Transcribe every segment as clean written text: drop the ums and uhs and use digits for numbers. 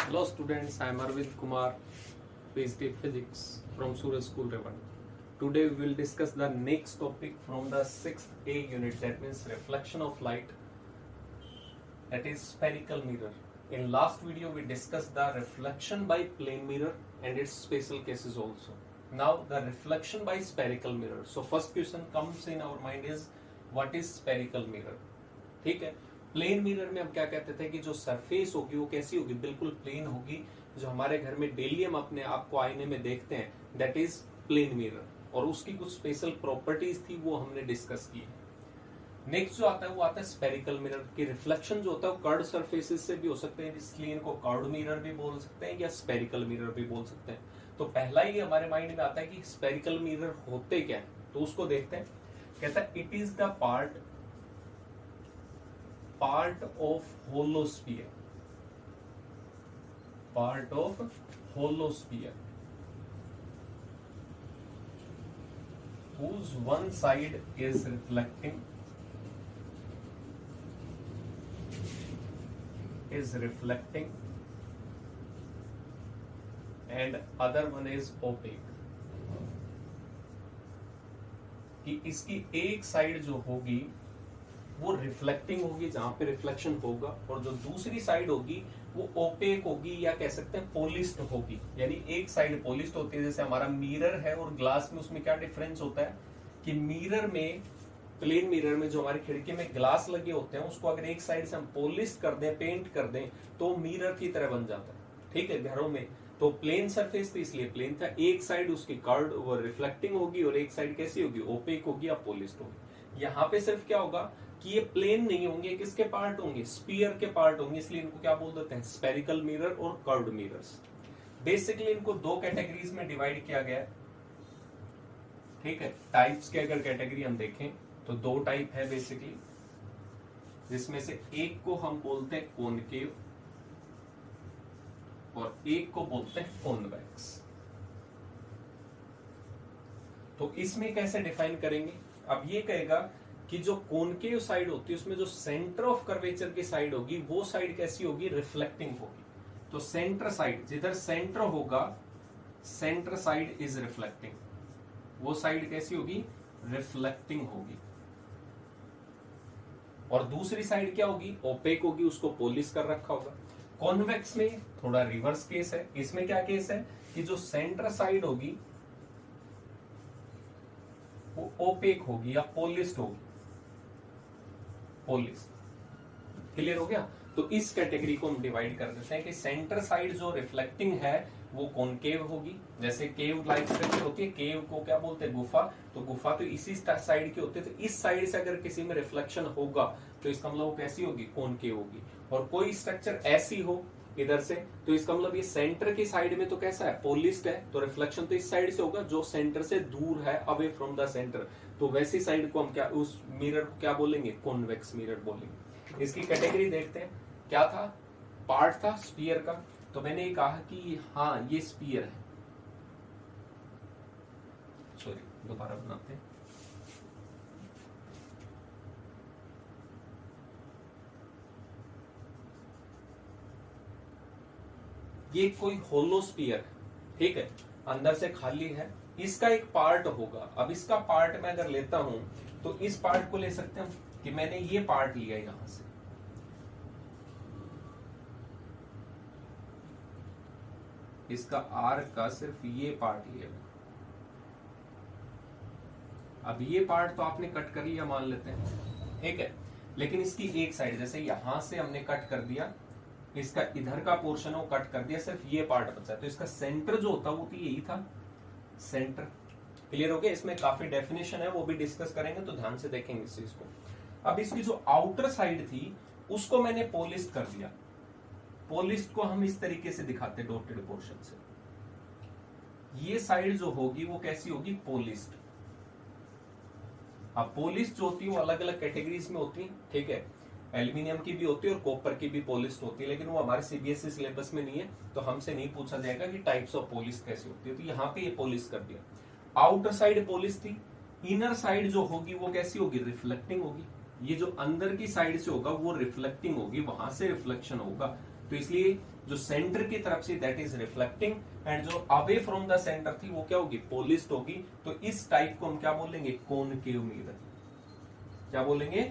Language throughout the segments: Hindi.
Hello students, I am Arvind Kumar, PhD Physics from Surya School Rewari. Today we will discuss the next topic from the 6th A unit, that means reflection of light, that is spherical mirror. In last video we discussed the reflection by plane mirror and its special cases also. Now the reflection by spherical mirror. So first question comes in our mind is what is spherical mirror? ठीक है, प्लेन मिरर में हम क्या कहते थे कि जो सरफेस होगी वो कैसी होगी, बिल्कुल प्लेन होगी। जो हमारे घर में डेली हम अपने आप को आईने में देखते हैं, दैट इज प्लेन मिरर, और उसकी कुछ स्पेशल प्रॉपर्टीज थी वो हमने डिस्कस की है। नेक्स्ट जो आता है वो आता है स्फेरिकल मिरर की रिफ्लेक्शन जो होता है वो कर्व्ड सरफेसेस से भी हो सकते हैं, इसलिए इनको कर्व्ड मिरर भी बोल सकते हैं या स्फेरिकल मिरर भी बोल सकते हैं। तो पहला ही हमारे माइंड में आता है कि स्फेरिकल मिरर होते क्या है, तो उसको देखते हैं। कहता है it is the part of hollow sphere, part of hollow sphere whose one side is reflecting and other one is opaque। कि इसकी एक साइड जो होगी वो रिफ्लेक्टिंग होगी, जहां पे रिफ्लेक्शन होगा, और जो दूसरी साइड होगी वो ओपेक होगी या कह सकते हैं पॉलिश्ड होगी। यानी एक साइड पॉलिश्ड होती है, जैसे हमारा मिरर है और ग्लास में, उसमें क्या डिफरेंस होता है कि मिरर में, प्लेन मिरर में जो हमारी खिड़की में ग्लास लगे होते हैं, उसको अगर एक साइड से हम पॉलिश कर दें, पेंट कर दें, तो मिरर की तरह बन जाता है। ठीक है, घरों में तो प्लेन सरफेस थी इसलिए प्लेन था, एक साइड उसकी कर्व्ड वो रिफ्लेक्टिंग होगी और एक साइड कैसी होगी, ओपेक होगी या पॉलिश्ड होगी। यहाँ पे सिर्फ क्या होगा कि ये प्लेन नहीं होंगे, किसके पार्ट होंगे, स्फीयर के पार्ट होंगे, इसलिए इनको क्या बोल देते हैं, स्फेरिकल मिरर और कर्व्ड मिरर्स। बेसिकली इनको दो कैटेगरीज में डिवाइड किया गया है। ठीक है, टाइप्स के अगर कैटेगरी हम देखें तो दो टाइप है बेसिकली, जिसमें से एक को हम बोलते हैं कॉनकेव और एक को बोलते हैं कॉन्वेक्स। तो इसमें कैसे डिफाइन करेंगे, अब ये कहेगा कि जो कॉनकेव साइड होती है उसमें जो सेंटर ऑफ कर्वेचर की साइड होगी वो साइड कैसी होगी, रिफ्लेक्टिंग होगी। तो सेंटर साइड, जिधर सेंटर होगा, सेंटर साइड इज रिफ्लेक्टिंग, वो साइड कैसी होगी, रिफ्लेक्टिंग होगी। और दूसरी साइड क्या होगी, ओपेक होगी, उसको पॉलिश कर रखा होगा। कॉन्वेक्स में थोड़ा रिवर्स केस है। इसमें क्या केस है कि जो सेंटर साइड होगी वो ओपेक होगी या पॉलिश्ड होगी, क्लियर हो गया। तो इस कैटेगरी को हम डिवाइड कर देते हैं कि सेंटर साइड जो रिफ्लेक्टिंग है वो कॉनकेव होगी, जैसे केव लाइक स्ट्रक्चर होती है, केव को क्या बोलते हैं, गुफा। तो गुफा तो इसी साइड की होती है, तो इस साइड से अगर किसी में रिफ्लेक्शन होगा तो इसका मतलब वो कैसी होगी, कॉनकेव होगी। और कोई स्ट्रक्चर ऐसी हो इधर से, तो इसका मतलब ये सेंटर की साइड में तो कैसा है, पॉलिश्ड है, तो रिफ्लेक्शन तो इस साइड से होगा, जो सेंटर से दूर है, अवे फ्रॉम द सेंटर, तो वैसी साइड को हम क्या, उस मिरर को क्या बोलेंगे, कॉन्वेक्स मिरर बोलेंगे। इसकी कैटेगरी देखते हैं, क्या था, पार्ट था स्फीयर का, तो मैंने ये कहा कि हाँ ये स्फीयर है, सॉरी दोबारा बनाते हैं। ये कोई होलो स्फीयर है, ठीक है, अंदर से खाली है, इसका एक पार्ट होगा। अब इसका पार्ट मैं अगर लेता हूं तो इस पार्ट को ले सकते हैं कि मैंने ये पार्ट लिया यहां से, इसका आर्क का सिर्फ ये पार्ट लिया। अब ये पार्ट तो आपने कट कर लिया मान लेते हैं, ठीक है, लेकिन इसकी एक साइड, जैसे यहां से हमने कट कर दिया, इसका इधर का पोर्शन वो कट कर दिया, सिर्फ ये पार्ट बचा, तो इसका सेंटर जो होता वो तो यही था, सेंटर। क्लियर हो गया। इसमें काफी डेफिनेशन है, वो भी डिस्कस करेंगे, तो ध्यान से देखेंगे इस चीज को। अब इसकी जो आउटर साइड थी उसको मैंने पॉलिश कर दिया। पॉलिश को हम इस तरीके से दिखाते हैं, डॉटेड पोर्शन से। ये साइड जो होगी वो कैसी होगी, पॉलिश्ड। अब पॉलिश जो होती है वो अलग अलग कैटेगरीज में होती है, ठीक है, एल्यूमिनियम की भी होती है और कॉपर की भी पॉलिश होती है, लेकिन वो हमारे सीबीएसई सिलेबस में नहीं है, तो हमसे नहीं पूछा जाएगा कि टाइप्स ऑफ पॉलिश कैसी होती है। तो यहाँ पे ये पॉलिश कर दिया, आउटर साइड पॉलिश थी, इनर साइड जो होगी वो कैसी होगी, रिफ्लेक्टिंग होगी। ये जो अंदर की साइड से होगा वो रिफ्लेक्टिंग होगी, वहां से रिफ्लेक्शन होगा, तो इसलिए जो सेंटर की तरफ say that is reflecting, and जो अवे फ्रॉम द सेंटर थी वो क्या होगी, पोलिस्ट होगी। तो इस टाइप को हम क्या बोलेंगे, कॉनकेव मिरर। क्या बोलेंगे,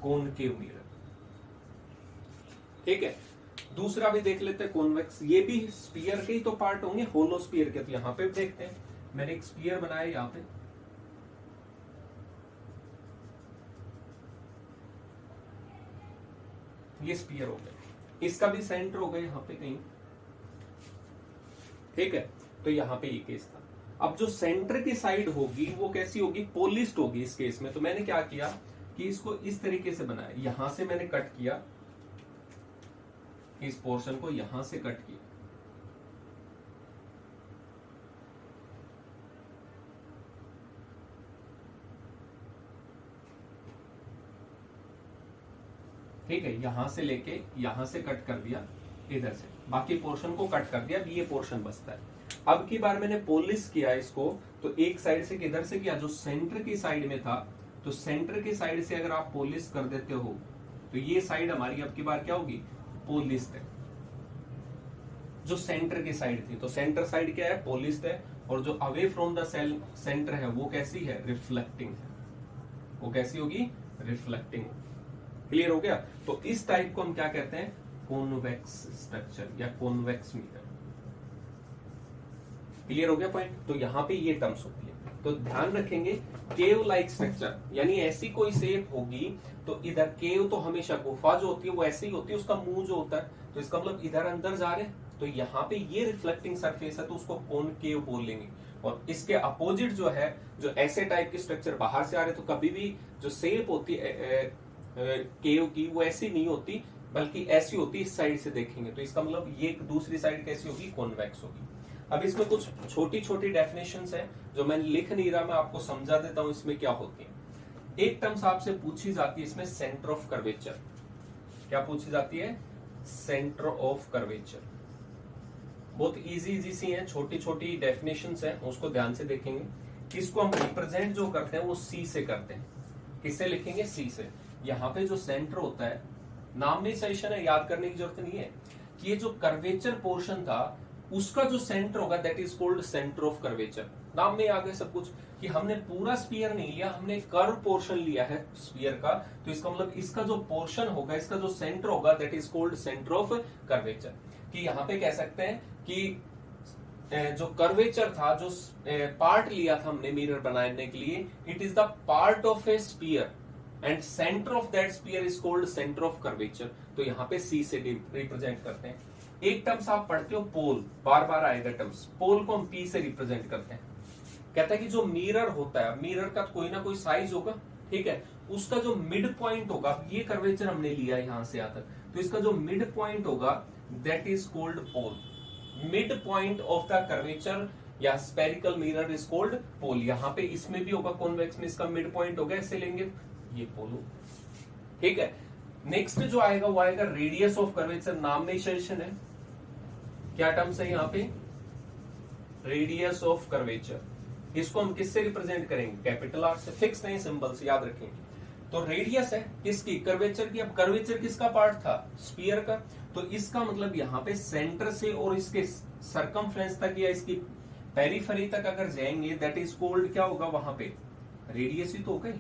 कॉनकेव मिरर। ठीक है, दूसरा भी देख लेते हैं, कॉन्वेक्स। ये भी स्फीयर के ही तो पार्ट होंगे, होलो स्फीयर के। तो यहां पे देखते हैं, मैंने एक स्फीयर बनाया यहां पे, ये स्फीयर हो गया, इसका भी सेंटर हो गया यहां पे कहीं। ठीक है, तो यहां पे ये केस था। अब जो सेंटर की साइड होगी वो कैसी होगी, पोलिस्ट होगी इस केस में। तो मैंने क्या किया कि इसको इस तरीके से बनाया, यहां से मैंने कट किया, इस पोर्शन को यहां से कट किया, ठीक है, यहां से लेके यहां से कट कर दिया, इधर से बाकी पोर्शन को कट कर दिया, ये पोर्शन बचता है। अब की बार मैंने पोलिश किया इसको, तो एक साइड से किधर से किया, जो सेंटर की साइड में था, तो सेंटर की साइड से अगर आप पोलिश कर देते हो तो ये साइड हमारी अब की बार क्या होगी, पोलिस्ट है। जो सेंटर की साइड थी, तो सेंटर साइड क्या है, पोलिस्ट है, और जो अवे फ्रॉम द सेंटर है वो कैसी है, रिफ्लेक्टिंग है। वो कैसी होगी, रिफ्लेक्टिंग। क्लियर हो गया। तो इस टाइप को हम क्या कहते हैं, कॉन्वेक्स स्ट्रक्चर या कॉन्वेक्स मिरर। क्लियर हो गया पॉइंट। तो यहां पे ये टर्म्स होती है, तो ध्यान रखेंगे, केव लाइक स्ट्रक्चर यानी ऐसी कोई शेप होगी, तो इधर केव तो हमेशा गुफा जो होती है वो ऐसी ही होती है, उसका मुंह जो होता है, तो इसका मतलब इधर अंदर जा रहे हैं, तो यहाँ पे ये रिफ्लेक्टिंग सरफेस है तो उसको कॉनकेव बोलेंगे। और इसके अपोजिट जो है, जो ऐसे टाइप के स्ट्रक्चर बाहर से आ रहे, तो कभी भी जो शेप होती है केव की वो ऐसी नहीं होती, बल्कि ऐसी होती, इस साइड से देखेंगे तो इसका मतलब ये दूसरी साइड कैसी होगी, कॉन्वेक्स होगी। अब इसमें कुछ छोटी छोटी डेफिनेशंस हैं जो मैं लिख नहीं रहा, मैं आपको समझा देता हूं इसमें क्या होती है। एक टर्म्स आपसे पूछी जाती है इसमें, सेंटर ऑफ कर्वेचर। क्या पूछी जाती है, सेंटर ऑफ कर्वेचर। बहुत इजी इजी सी है, छोटी छोटी डेफिनेशंस हैं, उसको ध्यान से देखेंगे। इसको हम रिप्रेजेंट जो करते हैं वो सी से करते हैं। किससे लिखेंगे, सी से। यहाँ पे जो सेंटर होता है, नाम में सेशन है, याद करने की जरूरत नहीं है, कि ये जो कर्वेचर पोर्शन था उसका जो सेंटर होगा that is called centre of curvature. नाम में आ गया सब कुछ, कि हमने पूरा स्फीयर नहीं लिया, हमने कर्व पोर्शन लिया है स्फीयर का, तो इसका मतलब इसका जो पोर्शन होगा, इसका जो सेंटर होगा that is called centre of curvature. कि यहाँ पे कह सकते हैं कि जो कर्वेचर था, जो पार्ट लिया था हमने मिरर बनाने के लिए, it is the part of A sphere and centre of that sphere is called centre of curvature. तो यहाँ पे सी से रिप्रेजेंट करते हैं। एक टर्म्स आप पढ़ते हो पोल, बार बार आएगा टर्म्स, पोल को हम पी से रिप्रेजेंट करते हैं। कहता है कि जो मिरर होता है, मिरर का कोई ना कोई साइज होगा, ठीक है, उसका जो मिड पॉइंट होगा, ये कर्वेचर हमने लिया यहां से यहां तक, तो इसका जो मिड पॉइंट होगा that is called pole. Mid point of the curvature या spherical mirror is called pole. यहाँ पे इसमें भी होगा, कॉन्वेक्स में इसका मिड पॉइंट होगा, ऐसे लेंगे, ये पोल। ठीक है, नेक्स्ट जो आएगा वो आएगा रेडियस ऑफ कर्वेचर। नाम में सजेशन है, क्या टर्म्स है यहाँ पे, रेडियस ऑफ कर्वेचर। इसको हम किससे रिप्रेजेंट करेंगे, कैपिटल आर से। फिक्स नहीं सिंबल से, याद रखेंगे। तो रेडियस है किसकी, कर्वेचर की। अब कर्वेचर किसका पार्ट था, स्फीयर का, तो इसका मतलब यहाँ पे सेंटर से और इसके सरकमफ्रेंस तक या इसकी पेरिफेरी तक अगर जाएंगे दैट इज कॉल्ड, क्या होगा वहां पे, रेडियस ही तो हो गई।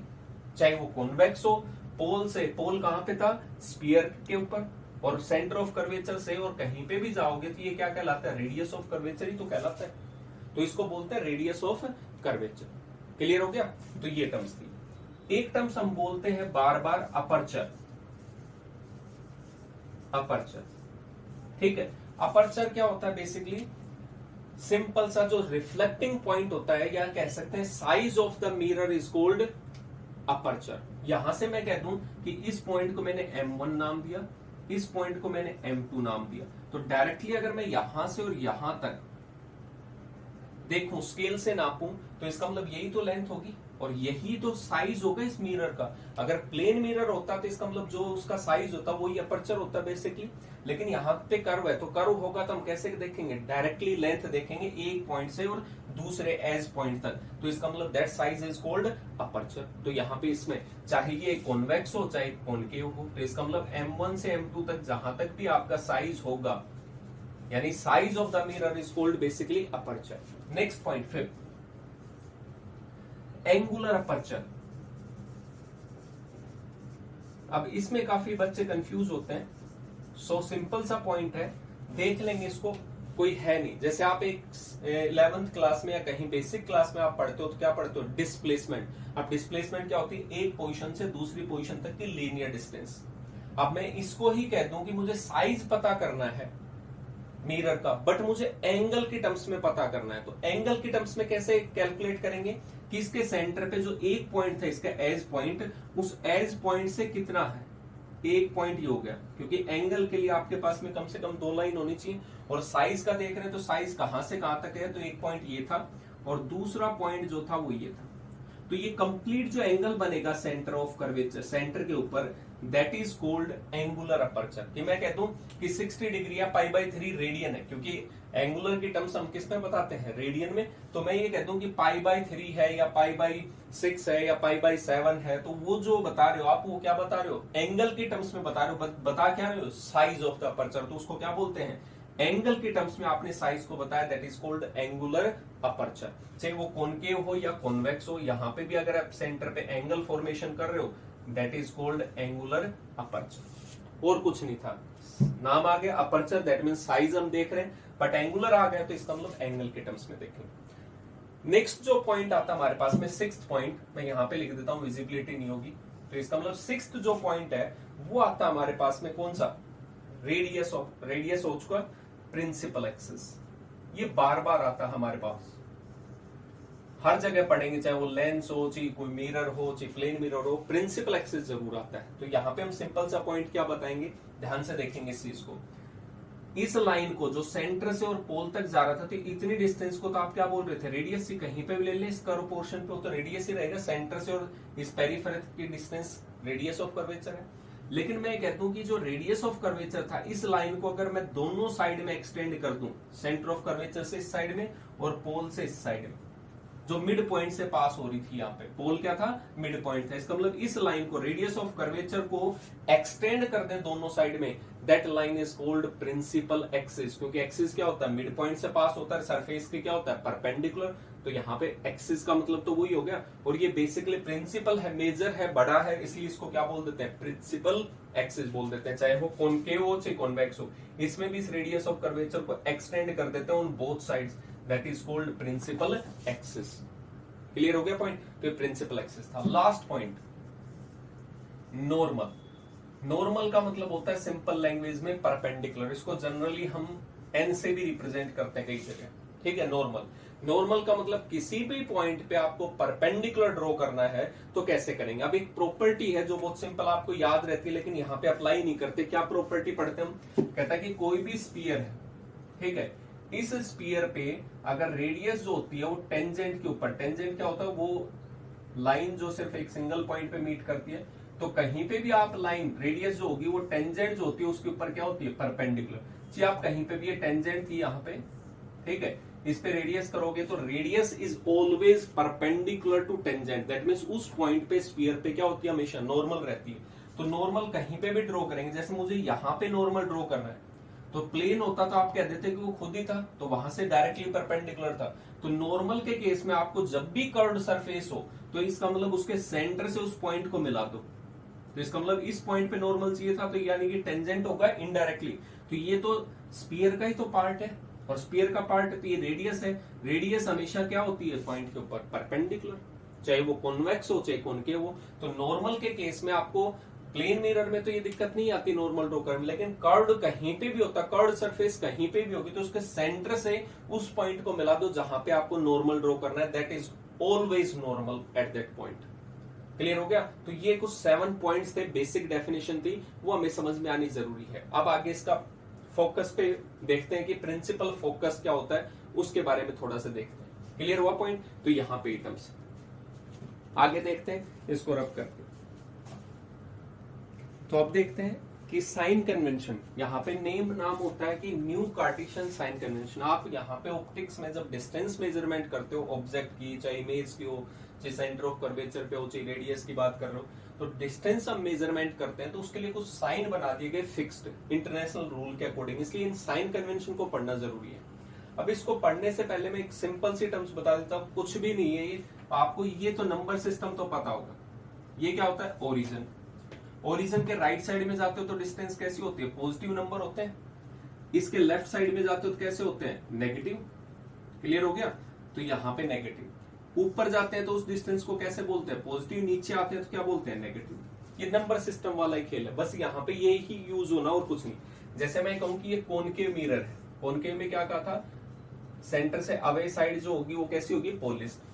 चाहे वो कॉन्वेक्स हो, पोल से, पोल कहां पे था, स्फीयर के ऊपर, और सेंटर ऑफ कर्वेचर से और कहीं पे भी जाओगे तो ये क्या कहलाता है, रेडियस ऑफ कर्वेचर ही तो कहलाता है। तो इसको बोलते हैं रेडियस ऑफ कर्वेचर। क्लियर हो गया। तो ये टर्म्स थी। एक टर्म्स हम बोलते हैं बार बार अपर्चर। अपर्चर, ठीक है, अपर्चर क्या होता है, बेसिकली सिंपल सा जो रिफ्लेक्टिंग पॉइंट होता है, या कह सकते हैं size of the mirror is called aperture. यहां से मैं कह दूं कि इस पॉइंट को मैंने M1 नाम दिया, इस पॉइंट को मैंने M2 नाम दिया, तो डायरेक्टली अगर मैं यहां से और यहां तक देखूं, स्केल से नापूं, तो इसका मतलब यही तो लेंथ होगी। और यही तो साइज होगा इस मिरर का। अगर प्लेन मिरर होता तो इसका मतलब जो उसका साइज होता वही अपर्चर होता बेसिकली, लेकिन यहाँ पे कर्व है तो कर्व होगा तो हम कैसे देखेंगे, डायरेक्टली लेंथ देखेंगे एक पॉइंट से और दूसरे एज पॉइंट तक, तो इसका मतलब that size is called aperture. तो यहाँ पे इसमें चाहे ये कॉन्वेक्स हो चाहे कॉनकेव हो, तो इसका मतलब M1 से M2 तक जहां तक भी आपका साइज होगा, यानी size of the mirror is called basically aperture. Next point 5, angular aperture. अब इसमें काफी बच्चे कंफ्यूज होते हैं, सो सिंपल सा पॉइंट है, देख लेंगे इसको, कोई है नहीं। जैसे आप एक 11th क्लास में या कहीं बेसिक क्लास में आप पढ़ते हो तो क्या पढ़ते हो, डिस्प्लेसमेंट। अब डिस्प्लेसमेंट क्या होती है, एक पोजीशन से दूसरी पोजीशन तक की लीनियर डिस्टेंस। अब मैं इसको ही कह दूं कि मुझे साइज पता करना है मिरर का, बट मुझे एंगल के टर्म्स में पता करना है, तो एंगल के टर्म्स में कैसे कैलकुलेट करेंगे कि इसके सेंटर पे जो एक पॉइंट था इसका एज पॉइंट, उस एज पॉइंट से कितना है, एक पॉइंट ही हो गया, क्योंकि एंगल के लिए आपके पास में कम से कम 2 लाइन होनी चाहिए। और साइज का देख रहे हैं तो साइज कहां से कहां तक है, तो एक पॉइंट ये था और दूसरा पॉइंट जो था वो ये था। तो ये कंप्लीट जो एंगल बनेगा सेंटर ऑफ कर्वेचर, सेंटर के ऊपर, that is called angular aperture. कि मैं कहता हूं कि 60 डिग्री या π/3 रेडियन है, क्योंकि एंगुलर की टर्म्स हम किस में बताते हैं, रेडियन में। तो मैं ये कहता हूं कि π/3 है या π/6 है या π/7 है, तो वो जो बता रहे हो आप, वो क्या बता रहे हो, एंगल के टर्म्स में बता रहे हो। बता क्या रहे हो, साइज ऑफ द अपर्चर, तो उसको क्या बोलते हैं, एंगल के टर्म्स में आपने साइज को बताया, that is called angular aperture. चाहे वो कॉनकेव हो या कॉन्वेक्स हो, यहां पे भी अगर आप सेंटर पे एंगल फॉर्मेशन कर रहे हो, that is called angular aperture. और कुछ नहीं था, नाम आ गया अपर्चर, दैट मींस साइज हम देख रहे हैं, बट एंगुलर आ गया तो इसका मतलब एंगल के टर्म्स में देखेंगे। नेक्स्ट जो पॉइंट आता हमारे पास में 6th पॉइंट, मैं यहां पे लिख देता हूं, विजिबिलिटी नहीं होगी, तो इसका मतलब 6th जो पॉइंट है वो आता हमारे पास में कौन सा, रेडियस हो चुका प्रिंसिपल एक्सिस। ये बार बार आता है हमारे पास, हर जगह पढ़ेंगे, चाहे वो लेंस हो, चाहे कोई मिरर हो, चाहे प्लेन मिरर हो, प्रिंसिपल एक्सिस जरूर आता है। तो यहाँ पे हम सिंपल सा पॉइंट क्या बताएंगे, ध्यान से देखेंगे इस चीज को। इस लाइन को जो सेंटर से और पोल तक जा रहा था, तो इतनी डिस्टेंस को तो आप क्या बोल रहे थे, रेडियस से, कहीं पे भी ले लें इस कर्व पोर्शन पे, तो रेडियस ही रहेगा, सेंटर से और इस पेरिफेरल की डिस्टेंस रेडियस ऑफ कर्वेचर है। लेकिन मैं कहता हूं कि जो रेडियस ऑफ कर्वेचर था, इस लाइन को अगर मैं दोनों साइड में एक्सटेंड कर दूं, सेंटर ऑफ कर्वेचर से इस साइड में और पोल से इस साइड में, जो मिड पॉइंट से पास हो रही थी, यहाँ पे पोल क्या था, मिड पॉइंट था, इसका मतलब इस लाइन को, रेडियस ऑफ कर्वेचर को एक्सटेंड कर दें दोनों साइड में, that line is called principal axis. क्योंकि एक्सिस क्या होता है, मिड पॉइंट से पास होता है, सरफेस के क्या होता है, परपेंडिकुलर, तो यहाँ पे एक्सिस का मतलब तो वही हो गया। और ये बेसिकली प्रिंसिपल है, मेजर है, बड़ा है, इसलिए इसको क्या बोल देते हैं, प्रिंसिपल एक्सिस बोल देते हैं, चाहे वो कॉनकेव हो चाहे कॉन्वेक्स हो। इसमें भी इस रेडियस ऑफ कर्वेचर को एक्सटेंड कर देते हैं on both sides, that is called principal axis. Clear हो गया पॉइंट, तो ये प्रिंसिपल एक्सिस था। Last point, normal. नॉर्मल का मतलब होता है सिंपल लैंग्वेज में परपेंडिकुलर, इसको जनरली हम एन से भी रिप्रेजेंट करते हैं कई जगह, ठीक है। नॉर्मल का मतलब किसी भी पॉइंट पे आपको परपेंडिकुलर ड्रॉ करना है तो कैसे करेंगे। अब एक प्रॉपर्टी है जो बहुत सिंपल आपको याद रहती है, लेकिन यहाँ पे अप्लाई नहीं करते। क्या प्रॉपर्टी पढ़ते हम, कहता है कि कोई भी स्फीयर है, ठीक है, इस स्फीयर पे अगर रेडियस जो होती है वो टेंजेंट के ऊपर, टेंजेंट क्या होता है, वो लाइन जो सिर्फ एक सिंगल पॉइंट पे मीट करती है, तो कहीं पे भी आप लाइन, रेडियस जो होगी वो टेंजेंट जो होती है उसके ऊपर क्या होती है, परपेंडिकुलर। जी आप कहीं पे भी ये टेंजेंट थी यहाँ पे, ठीक है, इस पे रेडियस करोगे तो radius is always perpendicular to tangent, that means उस पॉइंट पे स्फीयर पे क्या होती है, हमेशा नॉर्मल रहती है। तो नॉर्मल कहीं पे भी ड्रॉ करेंगे, जैसे मुझे यहाँ पे नॉर्मल ड्रॉ करना है, तो प्लेन होता तो आप कह देते कि वो खुद ही था, तो वहां से डायरेक्टली परपेंडिकुलर था। तो नॉर्मल के केस में आपको जब भी कर्व्ड सरफेस हो तो इसका मतलब उसके सेंटर से उस पॉइंट को मिला दो, तो इसका मतलब इस पॉइंट पे नॉर्मल चाहिए था, तो यानी कि टेंजेंट होगा इनडायरेक्टली। तो ये तो स्फीयर का ही तो पार्ट है, और स्फीयर का पार्ट तो ये रेडियस है। रेडियस हमेशा क्या होती है, पॉइंट के ऊपर परपेंडिकुलर, चाहे वो कॉन्वेक्स हो चाहे कॉनकेव हो। तो नॉर्मल के केस में आपको प्लेन मिरर में तो ये दिक्कत नहीं आती नॉर्मल ड्रॉ करने में, लेकिन कर्व्ड कहीं पे भी होता, कर्व्ड सरफेस कहीं पे भी होगी तो उसके सेंटर से उस पॉइंट को मिला दो जहां पे आपको नॉर्मल ड्रॉ करना है, that is always normal at that point. Clear हो गया। तो ये कुछ 7 पॉइंट्स थे, बेसिक डेफिनेशन थी, वो हमें समझ में आनी जरूरी है। अब आगे इसका फोकस पे देखते हैं कि प्रिंसिपल फोकस क्या होता है, उसके बारे में थोड़ा सा देखते हैं। क्लियर हुआ पॉइंट। तो यहाँ पे टर्म्स आगे देखते हैं इसको रब करके। तो अब देखते हैं कि साइन कन्वेंशन, यहाँ पे नेम नाम होता है कि न्यू कार्टेशियन साइन कन्वेंशन। आप यहाँ पे ऑप्टिक्स में जब डिस्टेंस मेजरमेंट करते हो ऑब्जेक्ट की, चाहे इमेज की हो, चाहे सेंटर ऑफ कर्वेचर पे हो, चाहे रेडियस की बात कर रहे हो, तो डिस्टेंस हम मेजरमेंट करते हैं तो उसके लिए कुछ साइन बना दिए गए फिक्स्ड इंटरनेशनल रूल के अकॉर्डिंग, इसलिए इन साइन कन्वेंशन को पढ़ना जरूरी है। अब इसको पढ़ने से पहले मैं एक सिंपल सी टर्म्स बता देता हूँ, कुछ भी नहीं है ये आपको, ये तो नंबर सिस्टम तो पता होगा। ये क्या होता है? ओरिजिन। ओरिजिन के राइट साइड में जाते हो तो डिस्टेंस कैसी होती है? पॉजिटिव नंबर होते हैं। इसके लेफ्ट साइड में जाते हो तो कैसे होते हैं? नेगेटिव। क्लियर हो गया? तो यहाँ पे नेगेटिव। ऊपर जाते हैं तो उस डिस्टेंस को कैसे बोलते हैं? पॉजिटिव। नीचे आते हैं तो क्या बोलते हैं? नेगेटिव। ये नंबर सिस्टम वाला ही खेल है, बस यहाँ पे ये ही यूज होना और कुछ नहीं। जैसे मैं कहूँ कि ये कॉनकेव मिरर है, कॉनकेव में क्या कहा था? सेंटर से अवे साइड जो होगी वो कैसी होगी? पोलिस्ट।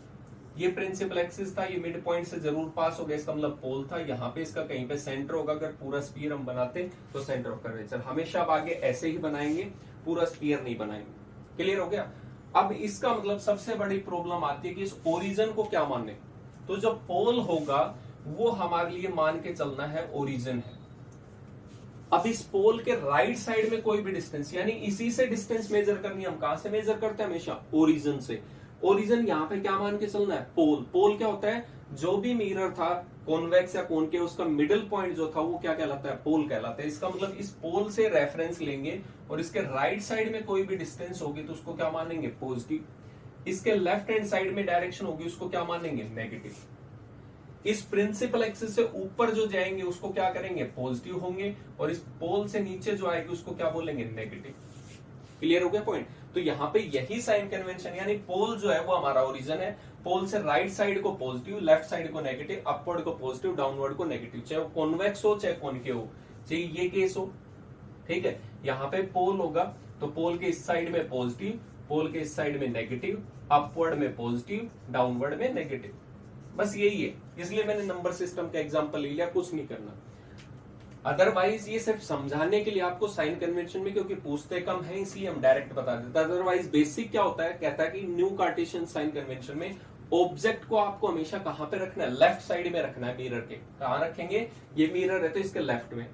ये प्रिंसिपल एक्सिस था, ये मिड पॉइंट से जरूर पास हो गया, इसका मतलब पोल था। यहाँ पे इसका कहीं पे सेंटर होगा। अगर पूरा स्फीयर हम बनाते तो सेंटर ऑफ कर्वेचर हमेशा अब आगे ऐसे ही बनाएंगे, पूरा स्फीयर नहीं बनाएंगे। क्लियर हो गया? अब इसका मतलब सबसे बड़ी प्रॉब्लम आती है कि इस ओरिजिन को क्या माने। तो जो पोल होगा वो हमारे लिए मान के चलना है ओरिजिन है। अब इस पोल के राइट साइड में कोई भी डिस्टेंस, यानी इसी से डिस्टेंस मेजर करनी है। हम कहां से मेजर करते हैं? हमेशा ओरिजिन से। ओरिजिन यहाँ पे क्या मान के चलना है? पोल। पोल क्या होता है? जो भी मिरर था कॉन्वेक्स या कॉनकेव, उसका मिडिल पॉइंट जो था वो क्या कहलाता है? पोल कहलाता है। इसका मतलब इस पोल से रेफरेंस लेंगे और इसके राइट साइड में कोई भी डिस्टेंस होगी तो उसको क्या मानेंगे? पॉजिटिव। इसके लेफ्ट हैंड साइड में डायरेक्शन होगी उसको क्या मानेंगे? नेगेटिव। इस प्रिंसिपल एक्सिस से ऊपर जो जाएंगे उसको क्या करेंगे? पॉजिटिव होंगे, और इस पोल से नीचे जो आएगी उसको क्या बोलेंगे? नेगेटिव। क्लियर हो गया पॉइंट? तो यहाँ पे यही साइन कन्वेंशन, यानी पोल जो है वो हमारा ओरिजिन है। पोल से राइट साइड को पॉजिटिव, लेफ्ट साइड को नेगेटिव, अपवर्ड को पॉजिटिव, डाउनवर्ड को नेगेटिव, चाहे वो कॉन्वेक्स हो चाहे कॉनकेव हो, चाहे ये केस हो। ठीक है? यहाँ पे पोल होगा तो पोल के इस साइड में पॉजिटिव, पोल के इस साइड में नेगेटिव, अपवर्ड में पॉजिटिव, डाउनवर्ड में नेगेटिव। बस यही है, इसलिए मैंने नंबर सिस्टम का एग्जांपल ले लिया, कुछ नहीं करना। अदरवाइज ये सिर्फ समझाने के लिए आपको साइन कन्वेंशन में, क्योंकि पूछते कम है इसलिए हम डायरेक्ट बता देते। अदरवाइज बेसिक क्या होता है? कहता है कि न्यू कार्टेशियन साइन कन्वेंशन में ऑब्जेक्ट को आपको हमेशा कहां पे रखना है? लेफ्ट साइड में रखना है मिरर के। कहां रखेंगे? ये मिरर है तो इसके लेफ्ट में।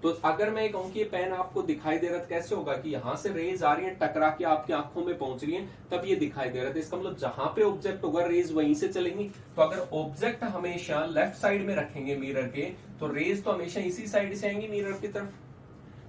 तो अगर मैं कहूं कि ये पेन आपको दिखाई दे रहा है, कैसे होगा कि यहां से रेज आ रही है, टकरा के आपकी आंखों में पहुंच रही है, तब ये दिखाई दे रहा है। तो इसका मतलब जहां पे ऑब्जेक्ट होगा रेज वहीं से चलेंगी। तो अगर ऑब्जेक्ट हमेशा लेफ्ट साइड में रखेंगे मिरर के, तो रेज तो हमेशा इसी साइड से आएंगी मिरर की तरफ।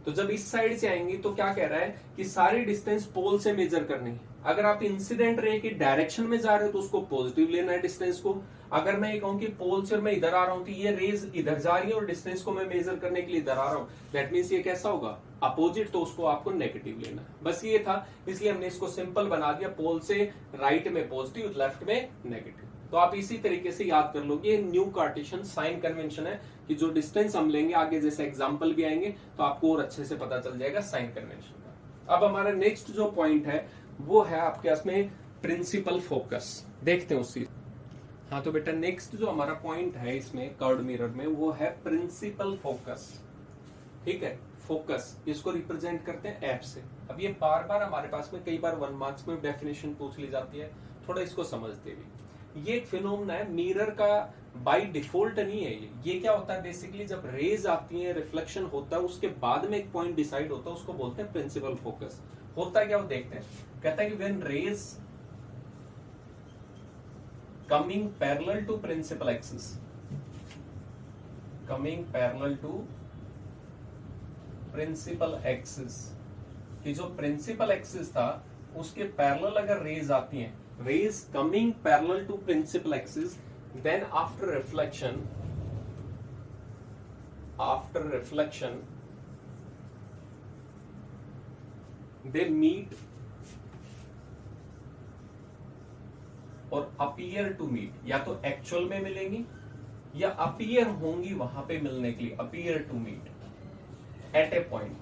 तो जब इस साइड से आएंगी तो क्या कह रहा है कि सारी डिस्टेंस पोल से मेजर करनी है। अगर आप इंसिडेंट रे की डायरेक्शन में जा रहे हो तो उसको पॉजिटिव लेना है डिस्टेंस को। अगर मैं ये कहूं कि पोल से मैं इधर आ रहा हूं तो ये रेज इधर जा रही है और डिस्टेंस को मैं मेजर करने के लिए इधर आ रहा हूं, दैट मींस ये कैसा होगा? अपोजिट। तो उसको आपको नेगेटिव लेना है। बस ये था, इसलिए हमने इसको सिंपल बना दिया, पोल से राइट में पॉजिटिव, लेफ्ट में नेगेटिव। तो आप इसी तरीके से याद कर लोगे, न्यू कार्टेशियन साइन कन्वेंशन है कि जो डिस्टेंस हम लेंगे, आगे जैसे एग्जांपल भी आएंगे तो आपको और अच्छे से पता चल जाएगा साइन कन्वेंशन का। अब हमारा नेक्स्ट जो पॉइंट है वो है आपके पास में प्रिंसिपल फोकस। देखते हैं उसी। हाँ तो बेटा नेक्स्ट जो हमारा पॉइंट है इसमें कर्व्ड मिरर में वो है प्रिंसिपल फोकस। ठीक है? फोकस इसको रिप्रेजेंट करते हैं एफ से। अब ये बार बार हमारे पास में कई बार 1 मार्क्स में डेफिनेशन पूछ ली जाती है, थोड़ा इसको समझते भी। ये एक फिनोमेना है मिरर का, बाय डिफॉल्ट नहीं है ये क्या होता है बेसिकली, जब रेज आती है, रिफ्लेक्शन होता है, उसके बाद में एक पॉइंट डिसाइड होता है, उसको बोलते हैं प्रिंसिपल फोकस। होता क्या वो देखते हैं। कहता है कि when rays coming parallel to principal axis, coming parallel to principal axis, कि जो principal axis था उसके parallel अगर rays आती हैं, rays coming parallel to principal axis, then after reflection they meet और अपीयर टू मीट, या तो एक्चुअल में मिलेंगी या अपीयर होंगी वहां पे मिलने के लिए, appear to meet at a point,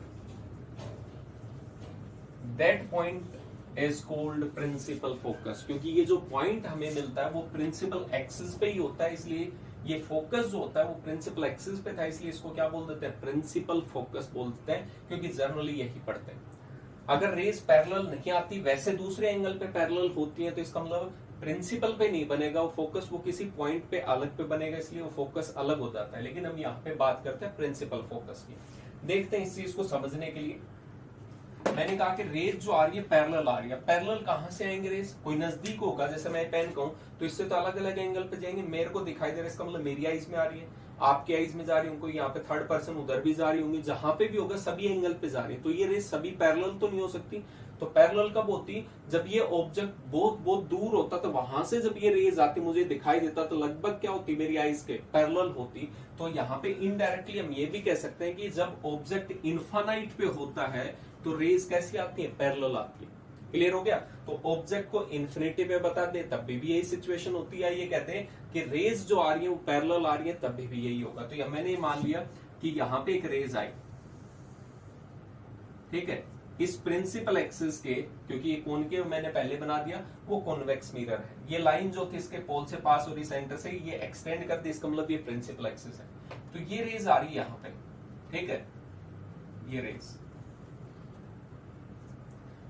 that point is called principal focus. क्योंकि ये जो पॉइंट हमें मिलता है वो प्रिंसिपल एक्सिस पे ही होता है, इसलिए ये फोकस जो होता है वो प्रिंसिपल एक्सिस पे था, इसलिए इसको क्या बोल देते हैं? प्रिंसिपल फोकस बोल देते हैं, क्योंकि जनरली यही पढ़ते हैं। अगर रेज पैरेलल नहीं आती, वैसे दूसरे एंगल पे पैरेलल होती है, तो इसका मतलब प्रिंसिपल पे नहीं बनेगा वो फोकस, वो किसी पॉइंट पे अलग पे बनेगा, इसलिए वो फोकस अलग हो जाता है। लेकिन हम यहाँ पे बात करते हैं प्रिंसिपल फोकस की। देखते हैं इस चीज को समझने के लिए। मैंने कहा कि रेज जो आ रही है पैरेलल आ रही है। पैरेलल कहां से आएंगे रेज? कोई नजदीक होगा, जैसे मैं पेन कहूं तो इससे तो अलग अलग एंगल पे जाएंगे। मेरे को दिखाई दे रहा है, इसका मतलब मेरी आईज में आ रही है, आपके आईज में जा रही है, उनको यहाँ पे थर्ड पर्सन उधर भी जा रही होंगी, जहां पे भी होगा सभी एंगल पे जा रही है। तो ये रेज सभी पैरेलल तो नहीं हो सकती। तो पैरेलल कब होती? जब ये ऑब्जेक्ट बहुत बहुत दूर होता, तो वहां से जब ये रेज आती मुझे दिखाई देता, तो लगभग क्या होती? मेरी आईज के पैरेलल होती। तो यहाँ पे इनडायरेक्टली हम ये भी कह सकते हैं कि जब ऑब्जेक्ट इन्फानाइट पे होता है तो रेज कैसी आती है? पैरेलल आती है। क्लियर हो गया? तो ऑब्जेक्ट को इन्फिनिटी पे बता दे तब भी यही सिचुएशन होती है। ये कहते हैं कि रेज जो आ रही है वो पैरेलल आ रही है, तब भी यही होगा। तो मैंने मान लिया कि यहाँ पे एक रेज आई, ठीक है, इस प्रिंसिपल एक्सिस के, क्योंकि ये कॉनकेव मैंने पहले बना दिया, वो कॉन्वेक्स मिरर है। ये लाइन जो थी इसके पोल से पास हो रही सेंटर से, ये एक्सटेंड कर दी, इसका मतलब ये प्रिंसिपल एक्सिस है। तो ये रेज आ रही है यहाँ पे, ठीक है, ये रेज।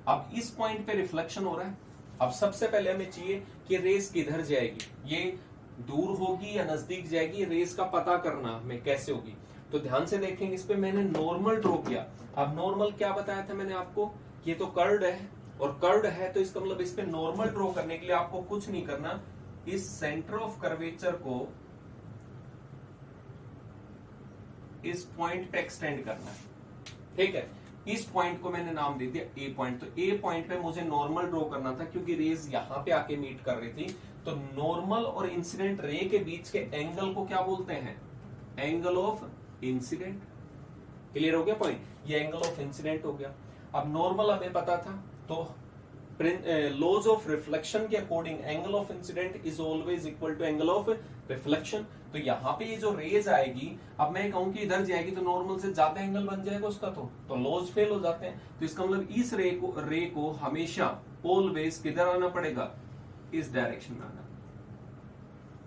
अब इस पॉइंट पे रिफ्लेक्शन हो रहा है। अब सबसे पहले हमें चाहिए कि रेज किधर जाएगी, ये दूर होगी या नजदीक जाएगी, रेज का पता करना हमें कैसे होगी। तो ध्यान से देखेंगे, इस पे मैंने नॉर्मल ड्रॉ किया। अब नॉर्मल क्या बताया था मैंने आपको? ये तो कर्व्ड है, और कर्व्ड है तो इसका मतलब इस पे नॉर्मल ड्रॉ करने के लिए आपको कुछ नहीं करना, इस सेंटर ऑफ कर्वेचर को इस पॉइंट पे एक्सटेंड करना है, ठीक है। इस पॉइंट को मैंने नाम दे दिया ए पॉइंट। तो ए पॉइंट पे मुझे नॉर्मल ड्रॉ करना था, क्योंकि रेज यहां पे आके मीट कर रही थी। तो नॉर्मल और इंसिडेंट रे के बीच के एंगल को क्या बोलते हैं? Angle of incident. क्लियर हो गया पॉइंट? ये एंगल ऑफ इंसिडेंट हो गया। अब नॉर्मल हमें पता था, तो लॉज ऑफ रिफ्लेक्शन के according angle of incident is always equal to angle of reflection. तो यहाँ पे ये जो रेज आएगी, अब मैं कहूं कि इधर जाएगी तो नॉर्मल से ज्यादा एंगल बन जाएगा उसका, तो लॉज फेल हो जाते हैं। तो इसका मतलब इस रे को हमेशा ऑलवेज किधर आना पड़ेगा? इस डायरेक्शन में आना।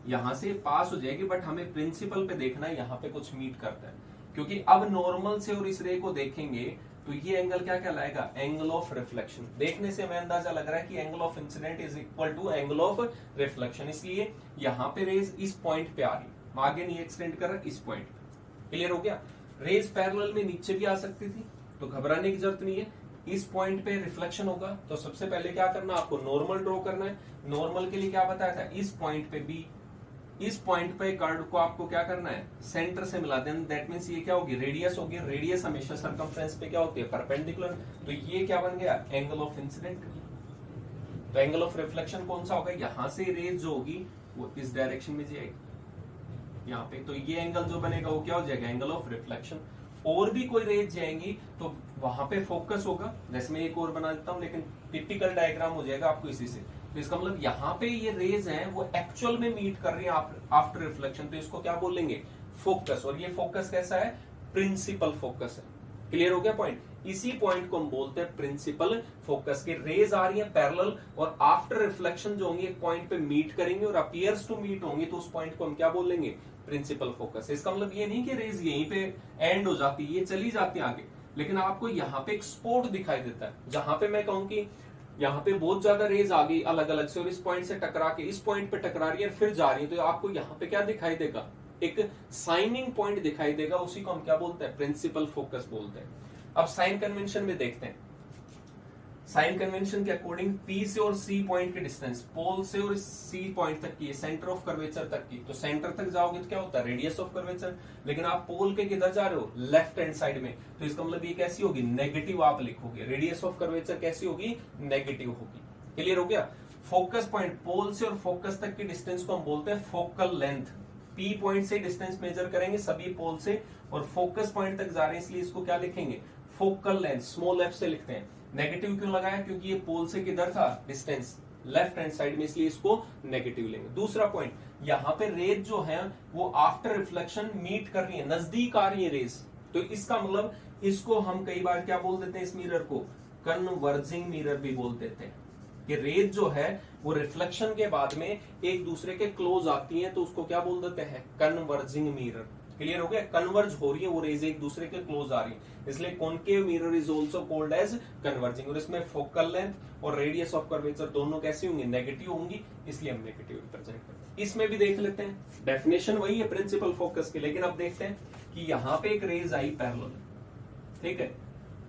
यहां से पास हो जाएगी, बट हमें प्रिंसिपल पे देखना है यहाँ पे कुछ मीट करता है, क्योंकि अब नॉर्मल से और इस रे को देखेंगे तो ये एंगल क्या कहलाएगा? Angle of reflection. देखने से हमें अंदाजा लग रहा है कि angle of incident is equal to angle of reflection, इसलिए यहाँ पे रेज इस पॉइंट पे आ रही, आगे नहीं एक्सटेंड कर रहा, इस पॉइंट पे। क्लियर हो गया? रेज पैरेलल में नीचे भी आ सकती थी, तो घबराने की जरूरत नहीं है। इस पॉइंट पे रिफ्लेक्शन होगा, तो सबसे पहले क्या करना, आपको नॉर्मल ड्रॉ करना है। नॉर्मल के लिए क्या बताया था? इस पॉइंट पे बी, इस पॉइंट पे कर्व को आपको क्या करना है? सेंटर से मिला देना। दैट मींस ये क्या होगी? रेडियस होगी। रेडियस हमेशा सर्कमफ्रेंस पे क्या होती है? परपेंडिकुलर। तो ये क्या बन गया? Angle of incident. तो एंगल ऑफ रिफ्लेक्शन कौन सा होगा? यहां से रेज जो होगी वो इस डायरेक्शन में जाएगी यहाँ पे, तो ये एंगल जो बनेगा वो क्या हो जाएगा? Angle of reflection. और भी कोई रेज जाएंगी तो वहां पे फोकस होगा, जैसे मैं एक और बना देता हूं, लेकिन टिपिकल डायग्राम हो जाएगा आपको इसी से। तो इसका मतलब यहाँ पे ये रेज हैं वो एक्चुअल में मीट कर रही है आफ्टर रिफ्लेक्शन, तो इसको क्या बोलेंगे? फोकस। और ये फोकस कैसा है? प्रिंसिपल फोकस है। क्लियर हो गया पॉइंट? इसी पॉइंट को हम बोलते हैं प्रिंसिपल फोकस। के रेज आ रही है पैरेलल, और आफ्टर रिफ्लेक्शन जो होंगी एक पॉइंट पे मीट करेंगे और अपीयर्स टू मीट होंगी, तो उस पॉइंट को हम क्या बोलेंगे? Principal focus. इसका मतलब ये नहीं कि रेज यहीं पे एंड हो जाती है, ये चली जाती है आगे, लेकिन आपको यहाँ पे एक स्पॉट दिखाई देता है जहां पे मैं कहूं कि यहाँ पे बहुत ज्यादा रेज आ गई अलग अलग से, और इस पॉइंट से टकरा के इस पॉइंट पे टकरा रही है, फिर जा रही है, तो आपको यहाँ पे क्या दिखाई देगा? एक साइनिंग पॉइंट दिखाई देगा। उसी को हम क्या बोलते हैं? प्रिंसिपल फोकस बोलते हैं। अब साइन कन्वेंशन में देखते हैं। साइन कन्वेंशन के अकॉर्डिंग पी से और सी पॉइंट की डिस्टेंस, पोल से और सी पॉइंट तक की, सेंटर ऑफ कर्वेचर तक की, तो सेंटर तक जाओगे तो क्या होता है? Radius of curvature. लेकिन आप पोल के किधर जा रहे हो? लेफ्ट हैंड साइड में, तो इसका मतलब ये कैसी होगी? नेगेटिव आप लिखोगे। रेडियस ऑफ कर्वेचर कैसी होगी? नेगेटिव होगी। क्लियर हो गया? फोकस पॉइंट, पोल से और फोकस तक की डिस्टेंस को हम बोलते हैं फोकल लेंथ। पी पॉइंट से डिस्टेंस मेजर करेंगे सभी पोल से, और फोकस पॉइंट तक जा रहे हैं, इसलिए इसको क्या लिखेंगे? फोकल लेंथ, स्मॉल एफ से लिखते हैं। नेगेटिव क्यों लगाया? क्योंकि ये पोल से किधर था? डिस्टेंस लेफ्ट हैंड साइड में, इसलिए इसको नेगेटिव लेंगे। दूसरा पॉइंट, यहाँ पे रेज जो है वो आफ्टर रिफ्लेक्शन मीट कर रही है, नजदीक आ रही है रेज, तो इसका मतलब इसको हम कई बार क्या बोल देते हैं? इस मिरर को कन्वर्जिंग मिरर भी बोल देते हैं। कि रेज जो है वो रिफ्लेक्शन के बाद में एक दूसरे के क्लोज आती है, तो उसको क्या बोल देते हैं? Converging mirror. क्लियर हो गया, कन्वर्ज हो रही है वो रेज, एक दूसरे के क्लोज आ रही है, इसलिए concave mirror is also called as converging. और इसमें फोकल लेंथ और रेडियस ऑफ कर्वेचर दोनों कैसी होंगी, नेगेटिव होंगी, इसलिए हम नेगेटिव रिप्रेजेंट करते हैं। इसमें भी देख लेते हैं, डेफिनेशन वही है प्रिंसिपल फोकस की, लेकिन अब देखते हैं कि यहाँ पे एक रेज आई पैरेलल, ठीक है,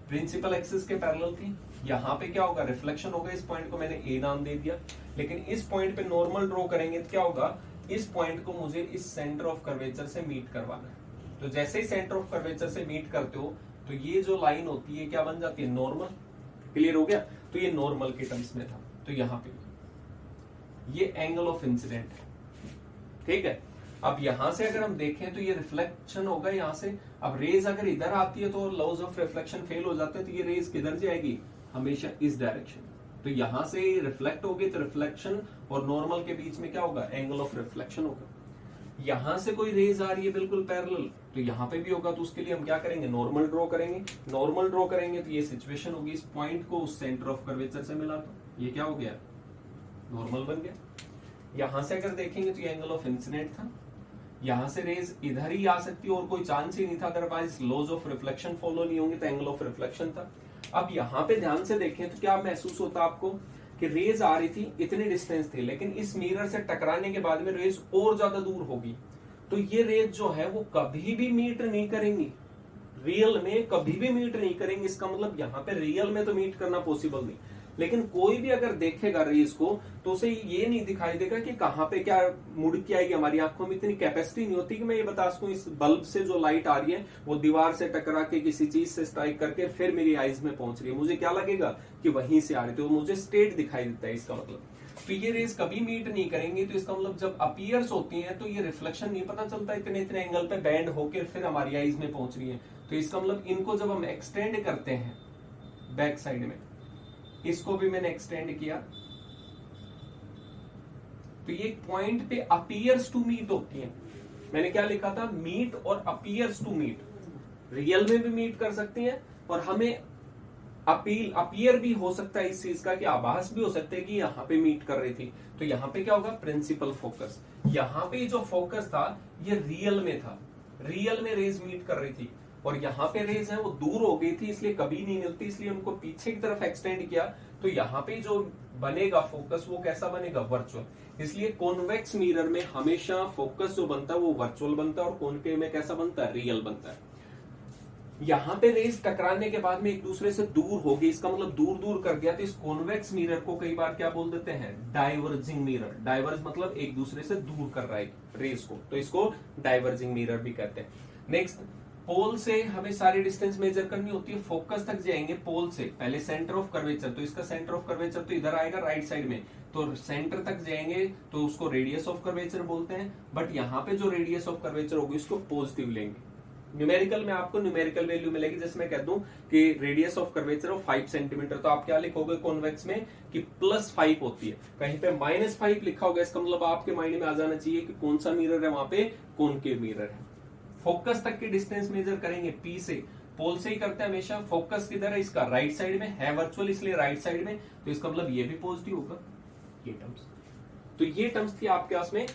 प्रिंसिपल एक्सिस के पैरेलल थी, यहाँ पे क्या होगा, रिफ्लेक्शन होगा, इस पॉइंट को मैंने ए नाम दे दिया, लेकिन इस पॉइंट पे नॉर्मल ड्रॉ करेंगे तो क्या होगा, इस पॉइंट को मुझे इस सेंटर ऑफ कर्वेचर से मीट करवाना है। तो जैसे ही सेंटर ऑफ कर्वेचर से मीट करते हो तो ये जो लाइन होती है क्या बन जाती है, नॉर्मल। क्लियर हो गया, तो ये नॉर्मल के टर्म्स में था, तो यहाँ पे ये एंगल ऑफ इंसिडेंट है, ठीक है। अब यहां से अगर हम देखें तो ये रिफ्लेक्शन होगा यहाँ से, अब रेज अगर इधर आती है तो लॉज ऑफ रिफ्लेक्शन फेल हो जाते हैं, तो ये रेज किधर जाएगी, हमेशा इस डायरेक्शन, तो यहां से रिफ्लेक्ट होगी, तो रिफ्लेक्शन और नॉर्मल के बीच में क्या होगा, एंगल ऑफ रिफ्लेक्शन होगा। यहां से कोई रेज आ रही है बिल्कुल पैरेलल, तो यहां पे भी होगा, तो उसके लिए हम क्या करेंगे, नॉर्मल ड्रॉ करेंगे। नॉर्मल ड्रॉ करेंगे तो ये सिचुएशन होगी, इस पॉइंट को उस सेंटर ऑफ कर्वेचर से मिला, तो ये क्या हो गया, नॉर्मल बन गया। यहां से अगर देखेंगे तो ये एंगल ऑफ इंसिडेंट था, यहां से रेज इधर ही आ सकती है और कोई चांस ही नहीं था, otherwise laws of reflection follow नहीं होंगे, तो एंगल ऑफ रिफ्लेक्शन था। अब यहाँ पे ध्यान से देखें तो क्या महसूस होता आपको कि रेज आ रही थी, इतनी डिस्टेंस थी, लेकिन इस मिरर से टकराने के बाद में रेज और ज्यादा दूर होगी, तो ये रेज जो है वो कभी भी मीट नहीं करेंगी, रियल में कभी भी मीट नहीं करेंगे। इसका मतलब यहाँ पे रियल में तो मीट करना पॉसिबल नहीं, लेकिन कोई भी अगर देखेगा रेज को तो उसे ये नहीं दिखाई देगा कि कहाँ पे क्या मुड़ के आएगी। हमारी आंखों में इतनी कैपेसिटी नहीं होती कि मैं ये बता सकूं इस बल्ब से जो लाइट आ रही है वो दीवार से टकरा के किसी चीज से स्ट्राइक करके फिर मेरी आईज में पहुंच रही है, मुझे क्या लगेगा कि वहीं से आ रही थी, तो मुझे स्ट्रेट दिखाई देता है। इसका मतलब तो ये रेज कभी मीट नहीं करेंगी, तो इसका मतलब जब अपीयर्स होती है तो ये रिफ्लेक्शन नहीं पता चलता, इतने इतने एंगल पे बैंड होकर फिर हमारी आईज में पहुंच रही है। तो इसका मतलब इनको जब हम एक्सटेंड करते हैं बैक साइड में, इसको भी मैंने एक्सटेंड किया, तो ये पॉइंट पे अपीयर्स टू मीट होती है। मैंने क्या लिखा था, मीट और अपीयर्स टू मीट, रियल में भी मीट कर सकती हैं और हमें अपीयर भी हो सकता है इस चीज का कि आभास भी हो सकता है कि यहाँ पे मीट कर रही थी। तो यहाँ पे क्या होगा, प्रिंसिपल फोकस। यहाँ पे जो फोकस था ये रियल में था, रियल में रेज मीट कर रही थी, और यहाँ पे रेज है वो दूर हो गई थी इसलिए कभी नहीं मिलती, इसलिए उनको पीछे की तरफ एक्सटेंड किया। तो यहाँ पे जो बनेगा फोकस वो कैसा बनेगा, वर्चुअल। इसलिए कॉन्वेक्स मिरर में हमेशा फोकस जो बनता है वो वर्चुअल बनता है और कॉनकेव में कैसा बनता है, रियल बनता है। यहाँ पे रेज टकराने के बाद में एक दूसरे से दूर हो गई, इसका मतलब दूर दूर कर दिया, तो इस कॉन्वेक्स मिरर को कई बार क्या बोल देते हैं, डाइवर्जिंग मिरर। डाइवर्ज मतलब एक दूसरे से दूर कर रहा है रेज को, तो इसको डाइवर्जिंग मिरर भी कहते हैं। नेक्स्ट, पोल से हमें सारी डिस्टेंस मेजर करनी होती है, फोकस तक जाएंगे पोल से, पहले सेंटर ऑफ कर्वेचर, तो इसका सेंटर ऑफ कर्वेचर तो इधर आएगा राइट साइड में, तो सेंटर तक जाएंगे तो उसको रेडियस ऑफ कर्वेचर बोलते हैं। बट यहाँ पे जो रेडियस ऑफ कर्वेचर होगी उसको पॉजिटिव लेंगे। न्यूमेरिकल में आपको न्यूमेरिकल वैल्यू मिलेगी, जैसे मैं कह दूं कि radius of curvature of 5 centimetre, तो आप क्या लिखोगे कॉन्वेक्स में कि +5 होती है, कहीं पे -5 लिखा होगा, इसका मतलब आपके माइंड में आ जाना चाहिए कि कौन सा मिरर है, वहां पे कॉनकेव मिरर है। फोकस तक की डिस्टेंस मेजर करेंगे पी से, पोल से ही करते हैं हमेशा। फोकस किधर है, इसका राइट साइड में है, वर्चुअल इसलिए राइट साइड में, तो इसका मतलब ये भी पॉजिटिव होगा। ये टर्म्स, तो ये टर्म्स थी आपके पास में,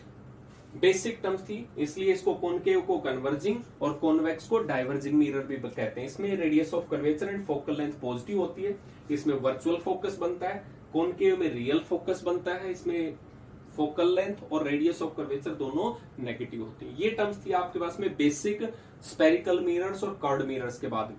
बेसिक टर्म्स थी, इसलिए इसको कॉनकेव को कन्वर्जिंग और कॉन्वेक्स को डाइवर्जिंग मिरर भी कहते हैं। इसमें radius of curvature and focal length positive होती है, इसमें वर्चुअल फोकस बनता है, कॉनकेव में रियल फोकस बनता है, इसमें फोकल लेंथ और रेडियस ऑफ कर्वेचर दोनों नेगेटिव होती है। ये टर्म्स थी आपके पास में बेसिक स्पेरिकल मिरर्स और कर्व्ड मिरर्स के बाद।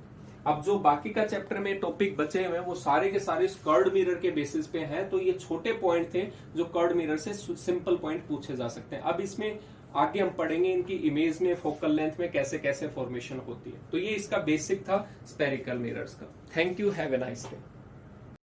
अब जो बाकी का चैप्टर में टॉपिक बचे हुए हैं वो सारे के सारे कर्व्ड मिरर के बेसिस पे हैं, तो ये छोटे पॉइंट थे जो कर्व्ड मिरर से सिंपल पॉइंट पूछे जा सकते हैं। अब इसमें आगे हम पढ़ेंगे इनकी इमेज में फोकल लेंथ में कैसे कैसे फॉर्मेशन होती है। तो ये इसका बेसिक था स्पेरिकल मिरर्स का। Thank you, have a nice day.